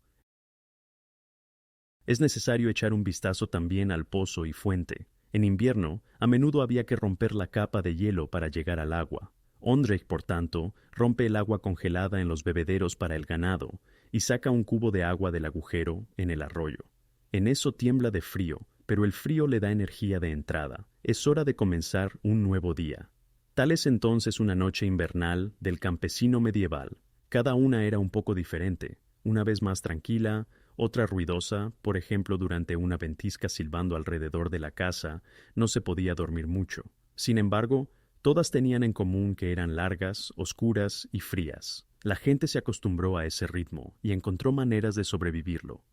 Speaker 1: Es necesario echar un vistazo también al pozo y fuente. En invierno, a menudo había que romper la capa de hielo para llegar al agua. Ondrej, por tanto, rompe el agua congelada en los bebederos para el ganado y saca un cubo de agua del agujero en el arroyo. En eso tiembla de frío, pero el frío le da energía de entrada. Es hora de comenzar un nuevo día. Tal es entonces una noche invernal del campesino medieval. Cada una era un poco diferente, una vez más tranquila, otra ruidosa. Por ejemplo, durante una ventisca silbando alrededor de la casa, no se podía dormir mucho. Sin embargo, todas tenían en común que eran largas, oscuras y frías. La gente se acostumbró a ese ritmo y encontró maneras de sobrevivirlo.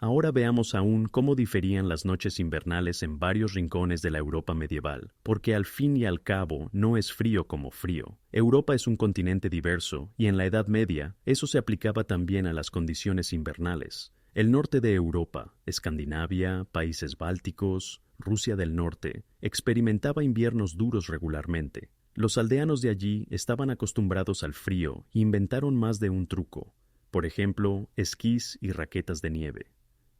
Speaker 1: Ahora veamos aún cómo diferían las noches invernales en varios rincones de la Europa medieval, porque al fin y al cabo no es frío como frío. Europa es un continente diverso y en la Edad Media eso se aplicaba también a las condiciones invernales. El norte de Europa, Escandinavia, países bálticos, Rusia del Norte, experimentaba inviernos duros regularmente. Los aldeanos de allí estaban acostumbrados al frío e inventaron más de un truco. Por ejemplo, esquís y raquetas de nieve.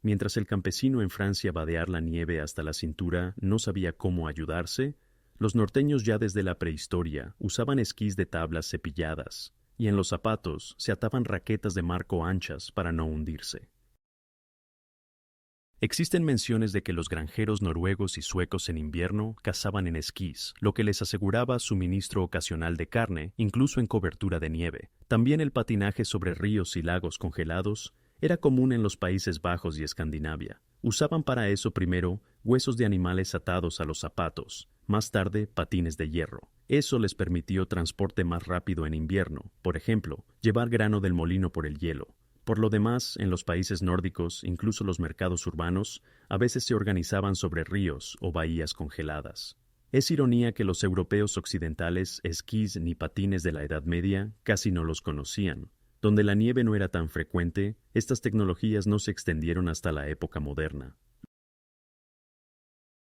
Speaker 1: Mientras el campesino en Francia vadear la nieve hasta la cintura no sabía cómo ayudarse, los norteños ya desde la prehistoria usaban esquís de tablas cepilladas, y en los zapatos se ataban raquetas de marco anchas para no hundirse. Existen menciones de que los granjeros noruegos y suecos en invierno cazaban en esquís, lo que les aseguraba suministro ocasional de carne, incluso en cobertura de nieve. También el patinaje sobre ríos y lagos congelados era común en los Países Bajos y Escandinavia. Usaban para eso primero huesos de animales atados a los zapatos, más tarde patines de hierro. Eso les permitió transporte más rápido en invierno, por ejemplo, llevar grano del molino por el hielo. Por lo demás, en los países nórdicos, incluso los mercados urbanos, a veces se organizaban sobre ríos o bahías congeladas. Es ironía que los europeos occidentales esquís ni patines de la Edad Media casi no los conocían. Donde la nieve no era tan frecuente, estas tecnologías no se extendieron hasta la época moderna.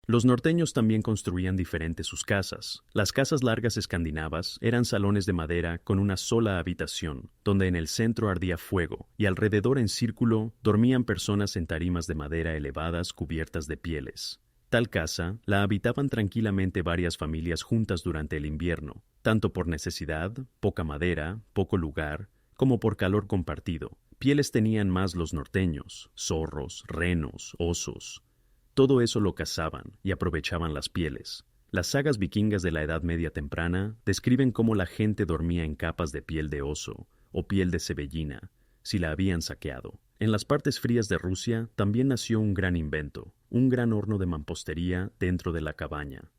Speaker 1: Los norteños también construían diferentes sus casas. Las casas largas escandinavas eran salones de madera con una sola habitación, donde en el centro ardía fuego, y alrededor en círculo dormían personas en tarimas de madera elevadas cubiertas de pieles. Tal casa la habitaban tranquilamente varias familias juntas durante el invierno, tanto por necesidad, poca madera, poco lugar, como por calor compartido. Pieles tenían más los norteños, zorros, renos, osos. Todo eso lo cazaban y aprovechaban las pieles. Las sagas vikingas de la Edad Media temprana describen cómo la gente dormía en capas de piel de oso o piel de cebellina, si la habían saqueado. En las partes frías de Rusia también nació un gran invento, un gran horno de mampostería dentro de la cabaña.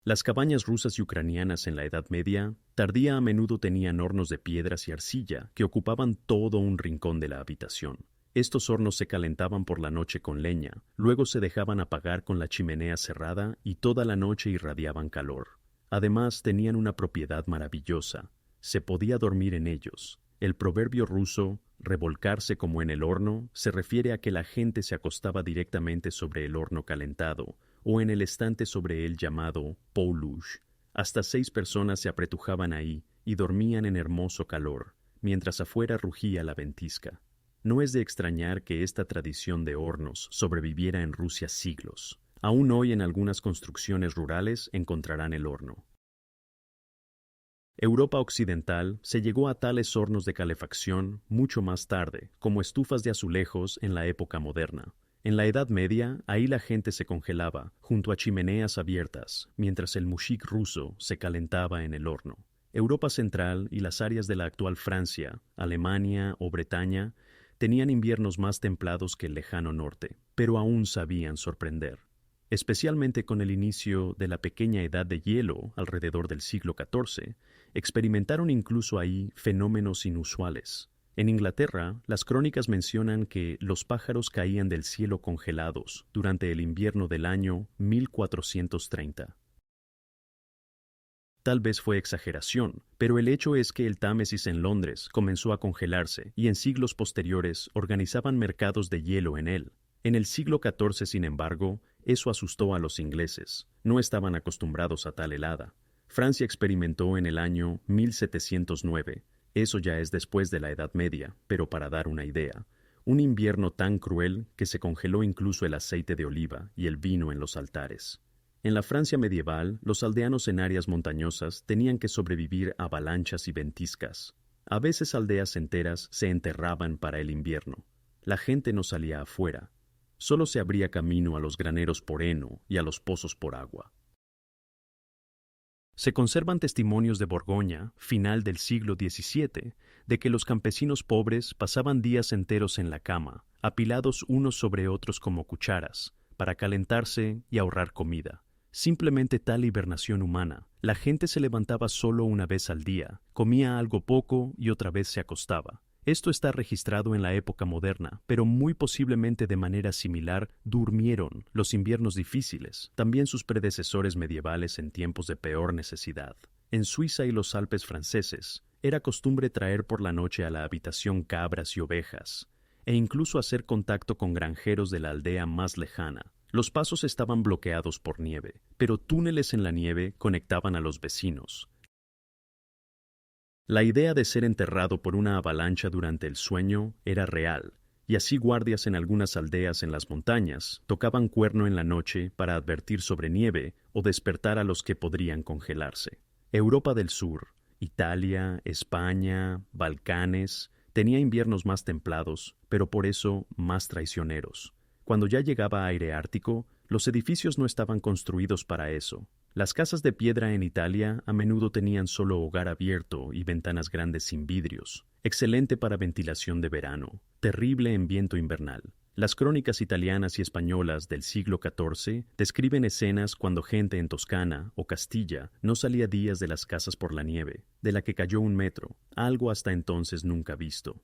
Speaker 1: Las cabañas rusas y ucranianas en la Edad Media tardía a menudo tenían hornos de piedras y arcilla que ocupaban todo un rincón de la habitación. Estos hornos se calentaban por la noche con leña, luego se dejaban apagar con la chimenea cerrada y toda la noche irradiaban calor. Además, tenían una propiedad maravillosa: se podía dormir en ellos. El proverbio ruso, revolcarse como en el horno, se refiere a que la gente se acostaba directamente sobre el horno calentado, o en el estante sobre él llamado poulush. Hasta 6 personas se apretujaban ahí y dormían en hermoso calor, mientras afuera rugía la ventisca. No es de extrañar que esta tradición de hornos sobreviviera en Rusia siglos. Aún hoy en algunas construcciones rurales encontrarán el horno. Europa occidental se llegó a tales hornos de calefacción mucho más tarde, como estufas de azulejos en la época moderna. En la Edad Media, ahí la gente se congelaba, junto a chimeneas abiertas, mientras el mushik ruso se calentaba en el horno. Europa Central y las áreas de la actual Francia, Alemania o Bretaña tenían inviernos más templados que el lejano norte, pero aún sabían sorprender. Especialmente con el inicio de la pequeña edad de hielo alrededor del siglo XIV, experimentaron incluso ahí fenómenos inusuales. En Inglaterra, las crónicas mencionan que los pájaros caían del cielo congelados durante el invierno del año 1430. Tal vez fue exageración, pero el hecho es que el Támesis en Londres comenzó a congelarse y en siglos posteriores organizaban mercados de hielo en él. En el siglo XIV, sin embargo, eso asustó a los ingleses. No estaban acostumbrados a tal helada. Francia experimentó en el año 1709, eso ya es después de la Edad Media, pero para dar una idea, un invierno tan cruel que se congeló incluso el aceite de oliva y el vino en los altares. En la Francia medieval, los aldeanos en áreas montañosas tenían que sobrevivir a avalanchas y ventiscas. A veces aldeas enteras se enterraban para el invierno. La gente no salía afuera. Solo se abría camino a los graneros por heno y a los pozos por agua. Se conservan testimonios de Borgoña, final del siglo XVII, de que los campesinos pobres pasaban días enteros en la cama, apilados unos sobre otros como cucharas, para calentarse y ahorrar comida. Simplemente tal hibernación humana. La gente se levantaba solo una vez al día, comía algo poco y otra vez se acostaba. Esto está registrado en la época moderna, pero muy posiblemente de manera similar durmieron los inviernos difíciles, también sus predecesores medievales en tiempos de peor necesidad. En Suiza y los Alpes franceses, era costumbre traer por la noche a la habitación cabras y ovejas, e incluso hacer contacto con granjeros de la aldea más lejana. Los pasos estaban bloqueados por nieve, pero túneles en la nieve conectaban a los vecinos. La idea de ser enterrado por una avalancha durante el sueño era real, y así guardias en algunas aldeas en las montañas tocaban cuerno en la noche para advertir sobre nieve o despertar a los que podrían congelarse. Europa del Sur, Italia, España, Balcanes, tenía inviernos más templados, pero por eso más traicioneros. Cuando ya llegaba aire ártico, los edificios no estaban construidos para eso. Las casas de piedra en Italia a menudo tenían solo hogar abierto y ventanas grandes sin vidrios, excelente para ventilación de verano, terrible en viento invernal. Las crónicas italianas y españolas del siglo XIV describen escenas cuando gente en Toscana o Castilla no salía días de las casas por la nieve, de la que cayó 1 metro, algo hasta entonces nunca visto.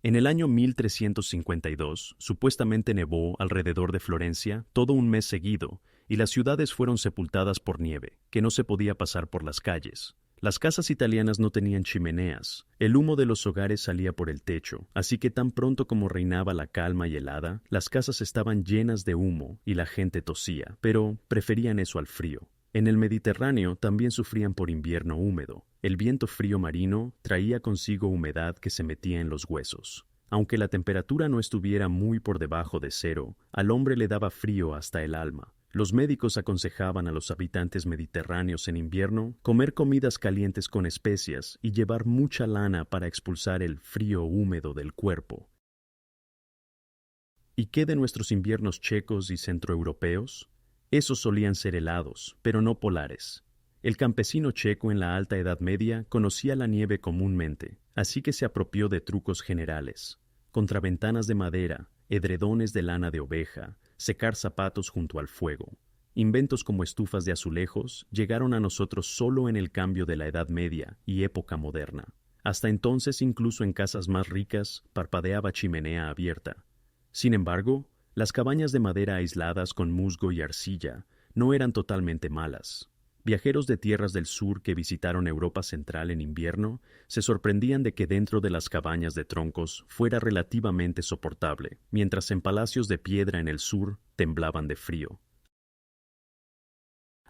Speaker 1: En el año 1352, supuestamente nevó alrededor de Florencia todo un mes seguido, y las ciudades fueron sepultadas por nieve, que no se podía pasar por las calles. Las casas italianas no tenían chimeneas, el humo de los hogares salía por el techo, así que tan pronto como reinaba la calma y helada, las casas estaban llenas de humo y la gente tosía, pero preferían eso al frío. En el Mediterráneo también sufrían por invierno húmedo. El viento frío marino traía consigo humedad que se metía en los huesos. Aunque la temperatura no estuviera muy por debajo de 0, al hombre le daba frío hasta el alma. Los médicos aconsejaban a los habitantes mediterráneos en invierno comer comidas calientes con especias y llevar mucha lana para expulsar el frío húmedo del cuerpo. ¿Y qué de nuestros inviernos checos y centroeuropeos? Esos solían ser helados, pero no polares. El campesino checo en la Alta Edad Media conocía la nieve comúnmente, así que se apropió de trucos generales. Contraventanas de madera, edredones de lana de oveja, secar zapatos junto al fuego. Inventos como estufas de azulejos llegaron a nosotros solo en el cambio de la Edad Media y época moderna. Hasta entonces, incluso en casas más ricas, parpadeaba chimenea abierta. Sin embargo, las cabañas de madera aisladas con musgo y arcilla no eran totalmente malas. Viajeros de tierras del sur que visitaron Europa Central en invierno se sorprendían de que dentro de las cabañas de troncos fuera relativamente soportable, mientras en palacios de piedra en el sur temblaban de frío.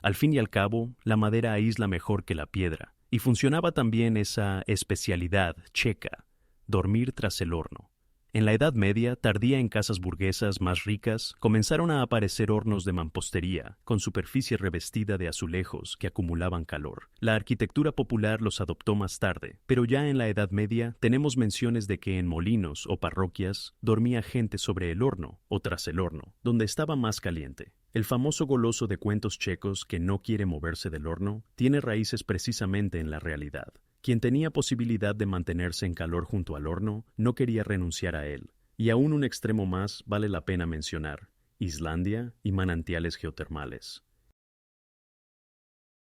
Speaker 1: Al fin y al cabo, la madera aísla mejor que la piedra, y funcionaba también esa especialidad checa, dormir tras el horno. En la Edad Media, tardía en casas burguesas más ricas, comenzaron a aparecer hornos de mampostería, con superficie revestida de azulejos que acumulaban calor. La arquitectura popular los adoptó más tarde, pero ya en la Edad Media tenemos menciones de que en molinos o parroquias dormía gente sobre el horno o tras el horno, donde estaba más caliente. El famoso goloso de cuentos checos que no quiere moverse del horno tiene raíces precisamente en la realidad. Quien tenía posibilidad de mantenerse en calor junto al horno no quería renunciar a él. Y aún un extremo más vale la pena mencionar: Islandia y manantiales geotermales.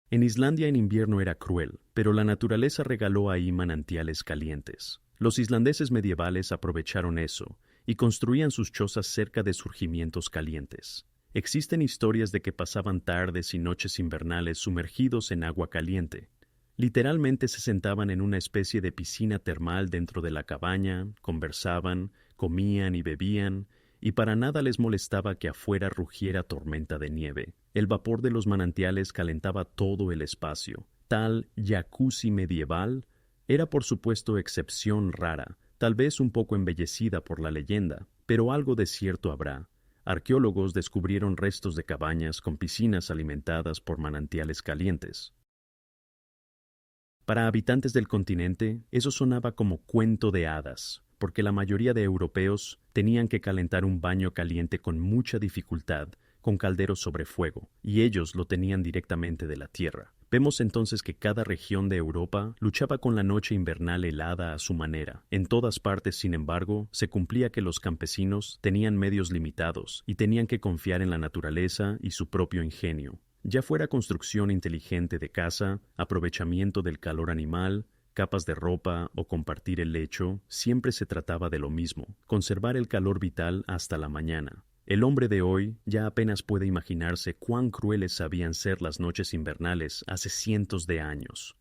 Speaker 1: En Islandia en invierno era cruel, pero la naturaleza regaló ahí manantiales calientes. Los islandeses medievales aprovecharon eso y construían sus chozas cerca de surgimientos calientes. Existen historias de que pasaban tardes y noches invernales sumergidos en agua caliente. Literalmente se sentaban en una especie de piscina termal dentro de la cabaña, conversaban, comían y bebían, y para nada les molestaba que afuera rugiera tormenta de nieve. El vapor de los manantiales calentaba todo el espacio. Tal jacuzzi medieval era por supuesto excepción rara, tal vez un poco embellecida por la leyenda, pero algo de cierto habrá. Arqueólogos descubrieron restos de cabañas con piscinas alimentadas por manantiales calientes. Para habitantes del continente, eso sonaba como cuento de hadas, porque la mayoría de europeos tenían que calentar un baño caliente con mucha dificultad, con calderos sobre fuego, y ellos lo tenían directamente de la tierra. Vemos entonces que cada región de Europa luchaba con la noche invernal helada a su manera. En todas partes, sin embargo, se cumplía que los campesinos tenían medios limitados y tenían que confiar en la naturaleza y su propio ingenio. Ya fuera construcción inteligente de casa, aprovechamiento del calor animal, capas de ropa o compartir el lecho, siempre se trataba de lo mismo: conservar el calor vital hasta la mañana. El hombre de hoy ya apenas puede imaginarse cuán crueles sabían ser las noches invernales hace cientos de años.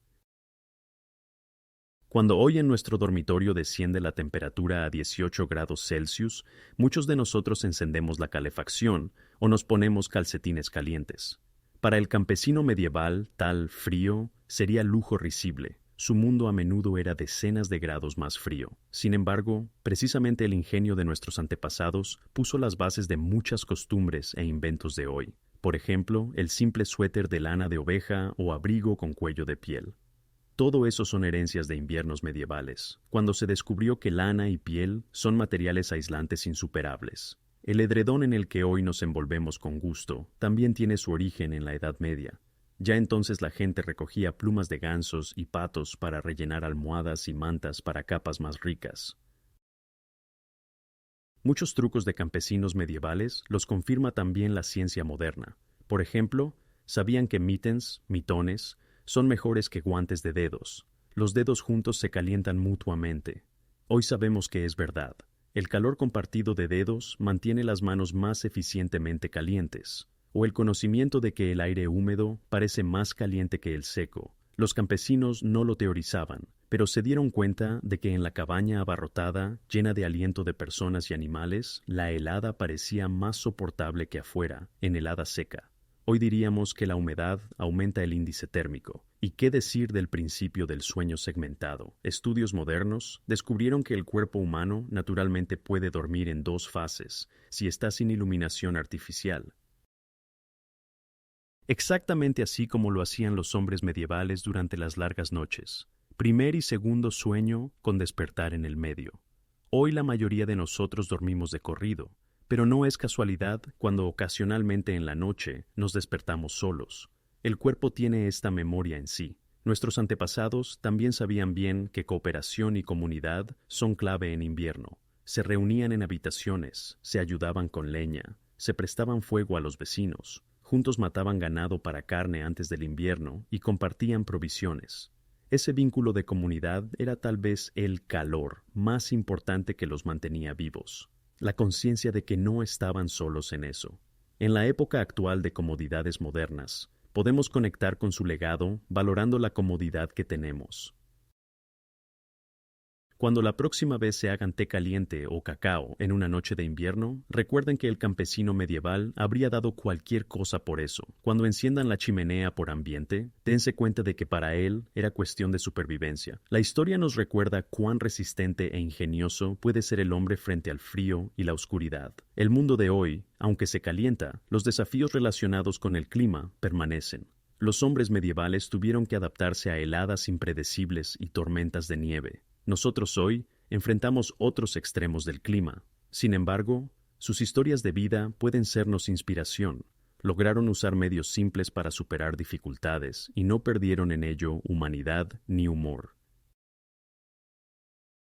Speaker 1: Cuando hoy en nuestro dormitorio desciende la temperatura a 18 grados Celsius, muchos de nosotros encendemos la calefacción o nos ponemos calcetines calientes. Para el campesino medieval, tal frío sería lujo risible. Su mundo a menudo era decenas de grados más frío. Sin embargo, precisamente el ingenio de nuestros antepasados puso las bases de muchas costumbres e inventos de hoy. Por ejemplo, el simple suéter de lana de oveja o abrigo con cuello de piel. Todo eso son herencias de inviernos medievales, cuando se descubrió que lana y piel son materiales aislantes insuperables. El edredón en el que hoy nos envolvemos con gusto también tiene su origen en la Edad Media. Ya entonces la gente recogía plumas de gansos y patos para rellenar almohadas y mantas para capas más ricas. Muchos trucos de campesinos medievales los confirma también la ciencia moderna. Por ejemplo, sabían que mitones, son mejores que guantes de dedos. Los dedos juntos se calientan mutuamente. Hoy sabemos que es verdad. El calor compartido de dedos mantiene las manos más eficientemente calientes. O el conocimiento de que el aire húmedo parece más caliente que el seco. Los campesinos no lo teorizaban, pero se dieron cuenta de que en la cabaña abarrotada, llena de aliento de personas y animales, la helada parecía más soportable que afuera, en helada seca. Hoy diríamos que la humedad aumenta el índice térmico. ¿Y qué decir del principio del sueño segmentado? Estudios modernos descubrieron que el cuerpo humano naturalmente puede dormir en dos fases, si está sin iluminación artificial. Exactamente así como lo hacían los hombres medievales durante las largas noches. Primer y segundo sueño con despertar en el medio. Hoy la mayoría de nosotros dormimos de corrido, pero no es casualidad cuando ocasionalmente en la noche nos despertamos solos. El cuerpo tiene esta memoria en sí. Nuestros antepasados también sabían bien que cooperación y comunidad son clave en invierno. Se reunían en habitaciones, se ayudaban con leña, se prestaban fuego a los vecinos, juntos mataban ganado para carne antes del invierno y compartían provisiones. Ese vínculo de comunidad era tal vez el calor más importante que los mantenía vivos. La conciencia de que no estaban solos en eso. En la época actual de comodidades modernas, Podemos conectar con su legado valorando la comodidad que tenemos. Cuando la próxima vez se hagan té caliente o cacao en una noche de invierno, recuerden que el campesino medieval habría dado cualquier cosa por eso. Cuando enciendan la chimenea por ambiente, dense cuenta de que para él era cuestión de supervivencia. La historia nos recuerda cuán resistente e ingenioso puede ser el hombre frente al frío y la oscuridad. El mundo de hoy, aunque se calienta, los desafíos relacionados con el clima permanecen. Los hombres medievales tuvieron que adaptarse a heladas impredecibles y tormentas de nieve. Nosotros hoy enfrentamos otros extremos del clima. Sin embargo, sus historias de vida pueden sernos inspiración. Lograron usar medios simples para superar dificultades y no perdieron en ello humanidad ni humor.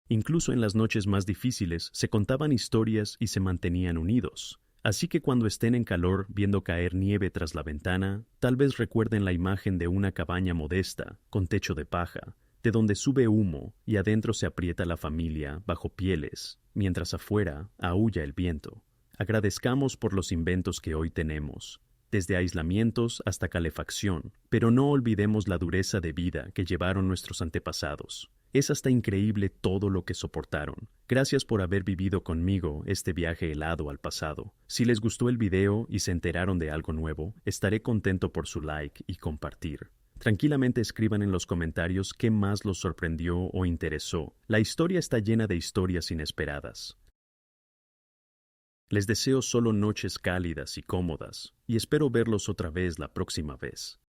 Speaker 1: Incluso en las noches más difíciles se contaban historias y se mantenían unidos. Así que cuando estén en calor viendo caer nieve tras la ventana, tal vez recuerden la imagen de una cabaña modesta, con techo de paja, de donde sube humo y adentro se aprieta la familia bajo pieles, mientras afuera aúlla el viento. Agradezcamos por los inventos que hoy tenemos, desde aislamientos hasta calefacción, pero no olvidemos la dureza de vida que llevaron nuestros antepasados. Es hasta increíble todo lo que soportaron. Gracias por haber vivido conmigo este viaje helado al pasado. Si les gustó el video y se enteraron de algo nuevo, estaré contento por su like y compartir. Tranquilamente escriban en los comentarios qué más los sorprendió o interesó. La historia está llena de historias inesperadas. Les deseo solo noches cálidas y cómodas, y espero verlos otra vez la próxima vez.